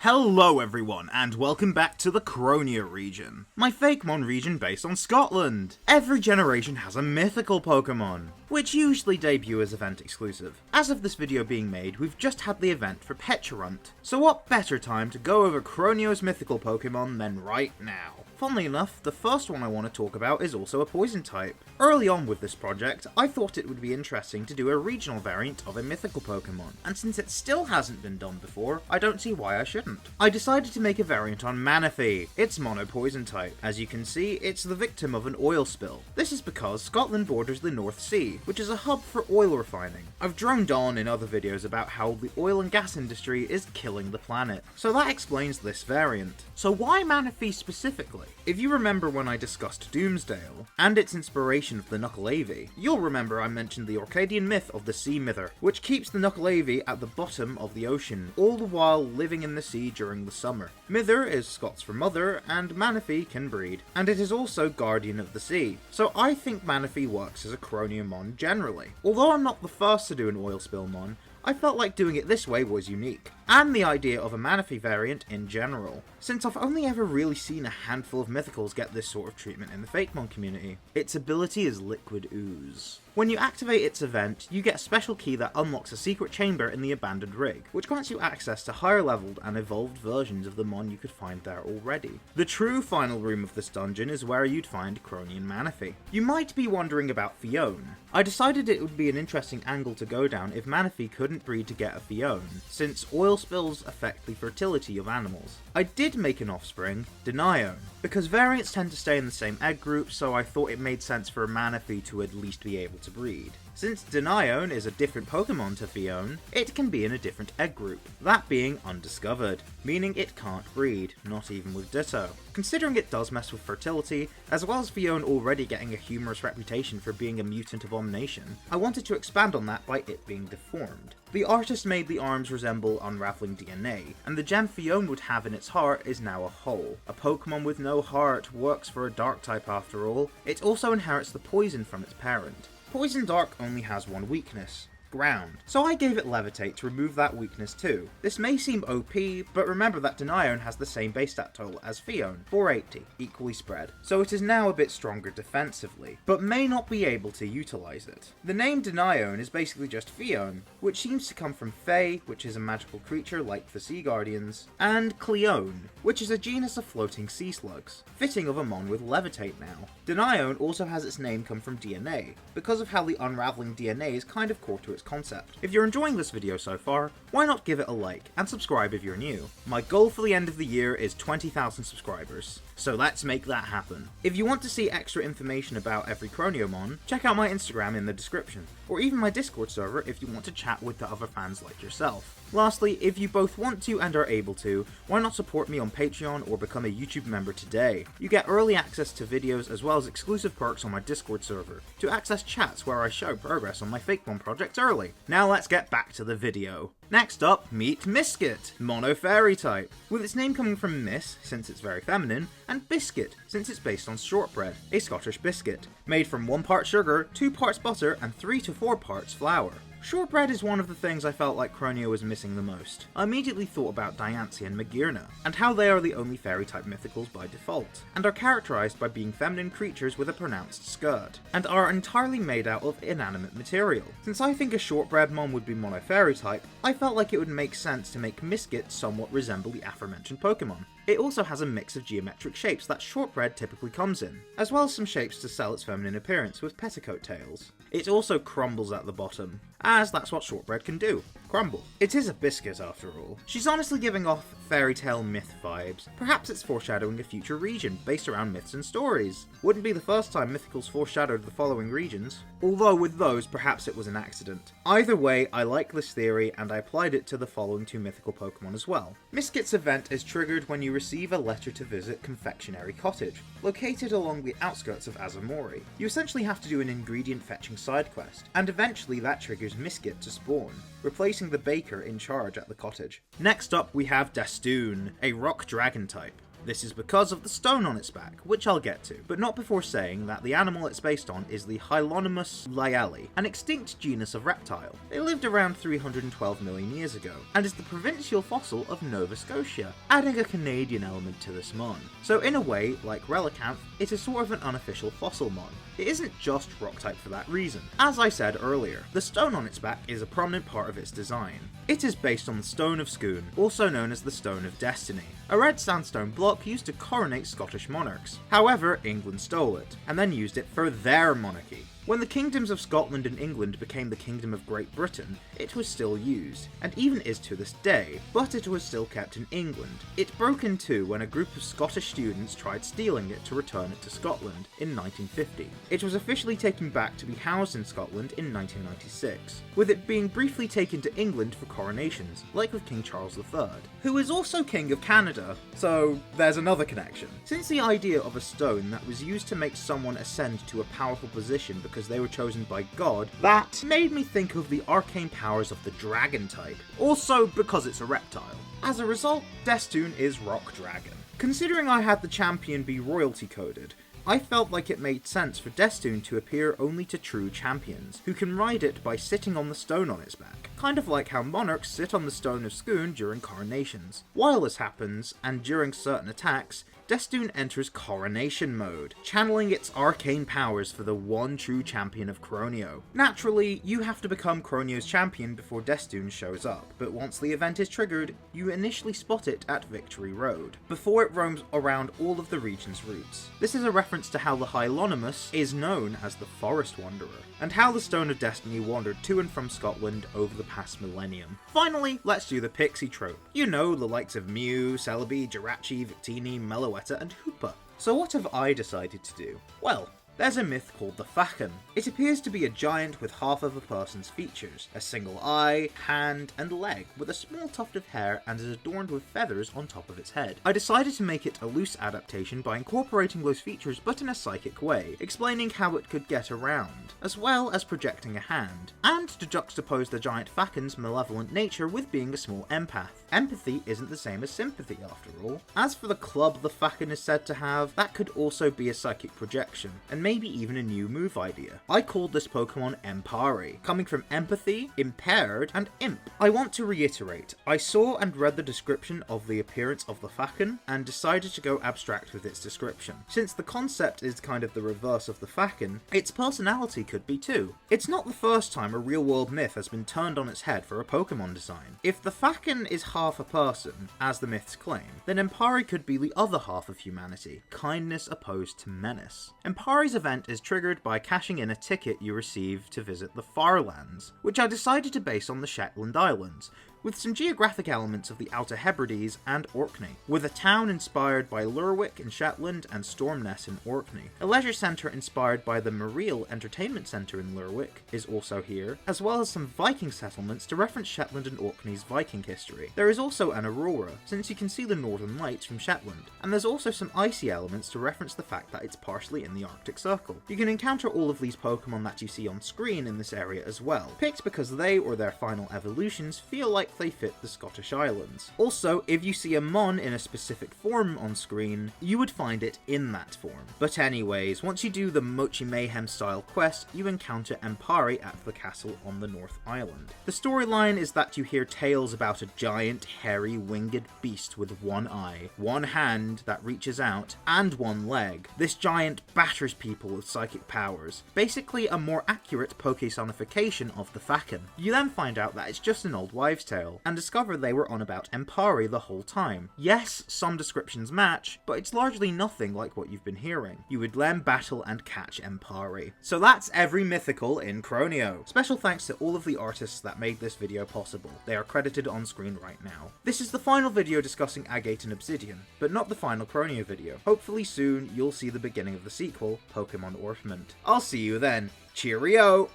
Hello everyone, and welcome back to the Croneo region, my Fakemon region based on Scotland. Every generation has a mythical Pokemon, which usually debut as event exclusive. As of this video being made, we've just had the event for Pecharunt, so what better time to go over Croneo's mythical Pokemon than right now. Funnily enough, the first one I want to talk about is also a poison type. Early on with this project, I thought it would be interesting to do a regional variant of a mythical Pokemon, and since it still hasn't been done before, I don't see why I shouldn't. I decided to make a variant on Manaphy. It's mono-poison type. As you can see, it's the victim of an oil spill. This is because Scotland borders the North Sea, which is a hub for oil refining. I've droned on in other videos about how the oil and gas industry is killing the planet, so that explains this variant. So why Manaphy specifically? If you remember when I discussed Doomsdale, and its inspiration of the Knuckleavy, you'll remember I mentioned the Orcadian myth of the Sea Mither, which keeps the Knuckleavy at the bottom of the ocean, all the while living in the sea during the summer. Mither is Scots for mother, and Manaphy can breed, and it is also guardian of the sea, so I think Manaphy works as a Cronean generally. Although I'm not the first to do an oil spill mon, I felt like doing it this way was unique, and the idea of a Manaphy variant in general, since I've only ever really seen a handful of mythicals get this sort of treatment in the Fakemon community. Its ability is Liquid Ooze. When you activate its event, you get a special key that unlocks a secret chamber in the abandoned rig, which grants you access to higher leveled and evolved versions of the mon you could find there already. The true final room of this dungeon is where you'd find Cronean Manaphy. You might be wondering about Phione. I decided it would be an interesting angle to go down if Manaphy couldn't breed to get a Phione, since oil spills affect the fertility of animals. I did make an offspring, Dnione, because variants tend to stay in the same egg group, so I thought it made sense for a Manaphy to at least be able to breed. Since Dnione is a different Pokemon to Phione, it can be in a different egg group, that being undiscovered, meaning it can't breed, not even with Ditto. Considering it does mess with fertility, as well as Phione already getting a humorous reputation for being a mutant abomination, I wanted to expand on that by it being deformed. The artist made the arms resemble unraveling DNA, and the gem Phione would have in its heart is now a hole. A Pokemon with no heart works for a dark type after all. It also inherits the poison from its parent. Poison Dark only has one weakness, ground, so I gave it Levitate to remove that weakness too. This may seem OP, but remember that Dnione has the same base stat total as Phione, 480, equally spread, so it is now a bit stronger defensively, but may not be able to utilize it. The name Dnione is basically just Phione, which seems to come from Fae, which is a magical creature like the Sea Guardians, and Cleone, which is a genus of floating sea slugs, fitting of a mon with Levitate now. Dnione also has its name come from DNA, because of how the unraveling DNA is kind of core to its concept. If you're enjoying this video so far, why not give it a like and subscribe if you're new? My goal for the end of the year is 20,000 subscribers, so let's make that happen. If you want to see extra information about every Croneomon, check out my Instagram in the description, or even my Discord server if you want to chat with the other fans like yourself. Lastly, if you both want to and are able to, why not support me on Patreon or become a YouTube member today? You get early access to videos as well as exclusive perks on my Discord server, to access chats where I show progress on my Fakemon project early. Now let's get back to the video. Next up, meet Misscuit, Mono Fairy type, with its name coming from Miss, since it's very feminine, and Biscuit, since it's based on shortbread, a Scottish biscuit, made from 1 part sugar, 2 parts butter, and 3 to 4 parts flour. Shortbread is one of the things I felt like Croneo was missing the most. I immediately thought about Diancie and Magearna, and how they are the only fairy-type mythicals by default, and are characterized by being feminine creatures with a pronounced skirt, and are entirely made out of inanimate material. Since I think a shortbread mon would be mono fairy type, I felt like it would make sense to make Misscuit somewhat resemble the aforementioned Pokemon. It also has a mix of geometric shapes that shortbread typically comes in, as well as some shapes to sell its feminine appearance with petticoat tails. It also crumbles at the bottom, as that's what shortbread can do, crumble. It is a biscuit after all. She's honestly giving off fairy tale myth vibes. Perhaps it's foreshadowing a future region based around myths and stories. Wouldn't be the first time mythicals foreshadowed the following regions, although with those perhaps it was an accident. Either way, I like this theory and I applied it to the following 2 mythical Pokemon as well. Misscuit's event is triggered when you receive a letter to visit Confectionery Cottage, located along the outskirts of Azamori. You essentially have to do an ingredient fetching side quest, and eventually that triggers Misscuit to spawn, replacing the baker in charge at the cottage. Next up we have Destoone, a rock dragon type. This is because of the stone on its back, which I'll get to, but not before saying that the animal it's based on is the Hylonomus lyale, an extinct genus of reptile. They lived around 312 million years ago, and is the provincial fossil of Nova Scotia, adding a Canadian element to this mon. So in a way, like Relicanth, it is sort of an unofficial fossil mon. It isn't just rock type for that reason. As I said earlier, the stone on its back is a prominent part of its design. It is based on the Stone of Scone, also known as the Stone of Destiny, a red sandstone block used to coronate Scottish monarchs. However, England stole it, and then used it for their monarchy. When the kingdoms of Scotland and England became the Kingdom of Great Britain, it was still used, and even is to this day, but it was still kept in England. It broke in two when a group of Scottish students tried stealing it to return it to Scotland in 1950. It was officially taken back to be housed in Scotland in 1996, with it being briefly taken to England for coronations, like with King Charles III, who is also King of Canada, so there's another connection. Since the idea of a stone that was used to make someone ascend to a powerful position because they were chosen by God, that made me think of the arcane powers of the dragon type, also because it's a reptile. As a result, Destoone is Rock Dragon. Considering I had the champion be royalty coded, I felt like it made sense for Destoone to appear only to true champions, who can ride it by sitting on the stone on its back, kind of like how monarchs sit on the Stone of Scone during coronations. While this happens, and during certain attacks, Destoone enters coronation mode, channeling its arcane powers for the one true champion of Croneo. Naturally, you have to become Croneo's champion before Destoone shows up, but once the event is triggered, you initially spot it at Victory Road, before it roams around all of the region's routes. This is a reference to how the Hylonomus is known as the Forest Wanderer, and how the Stone of Destiny wandered to and from Scotland over the past millennium. Finally, let's do the pixie trope. You know, the likes of Mew, Celebi, Jirachi, Victini, Meloetta, and Hoopa. So what have I decided to do? Well, there's a myth called the Fakemon. It appears to be a giant with half of a person's features, a single eye, hand, and leg, with a small tuft of hair and is adorned with feathers on top of its head. I decided to make it a loose adaptation by incorporating those features but in a psychic way, explaining how it could get around, as well as projecting a hand, and to juxtapose the giant Fakemon's malevolent nature with being a small empath. Empathy isn't the same as sympathy after all. As for the club the Fakemon is said to have, that could also be a psychic projection, and maybe even a new move idea. I called this Pokemon Empari, coming from empathy, impaired, and imp. I want to reiterate, I saw and read the description of the appearance of the Fakemon, and decided to go abstract with its description. Since the concept is kind of the reverse of the Fakemon, its personality could be too. It's not the first time a real-world myth has been turned on its head for a Pokemon design. If the Fakemon is half a person, as the myths claim, then Empari could be the other half of humanity, kindness opposed to menace. Empari's event is triggered by cashing in a ticket you receive to visit the Farlands, which I decided to base on the Shetland Islands, with some geographic elements of the Outer Hebrides and Orkney, with a town inspired by Lerwick in Shetland and Stormness in Orkney. A leisure centre inspired by the Mariel Entertainment Centre in Lerwick is also here, as well as some Viking settlements to reference Shetland and Orkney's Viking history. There is also an aurora, since you can see the northern lights from Shetland, and there's also some icy elements to reference the fact that it's partially in the Arctic Circle. You can encounter all of these Pokemon that you see on screen in this area as well, picked because they or their final evolutions feel like they fit the Scottish Islands. Also, if you see a Mon in a specific form on screen, you would find it in that form. But anyways, once you do the Mochi Mayhem style quest, you encounter Empari at the castle on the North Island. The storyline is that you hear tales about a giant, hairy, winged beast with one eye, one hand that reaches out, and one leg. This giant batters people with psychic powers, basically a more accurate Poke-sonification of the Fakemon. You then find out that it's just an old wives' tale, and discover they were on about Empari the whole time. Yes, some descriptions match, but it's largely nothing like what you've been hearing. You would then battle and catch Empari. So that's every mythical in Croneo. Special thanks to all of the artists that made this video possible. They are credited on screen right now. This is the final video discussing Agate and Obsidian, but not the final Croneo video. Hopefully soon you'll see the beginning of the sequel, Pokemon Orpiment. I'll see you then. Cheerio!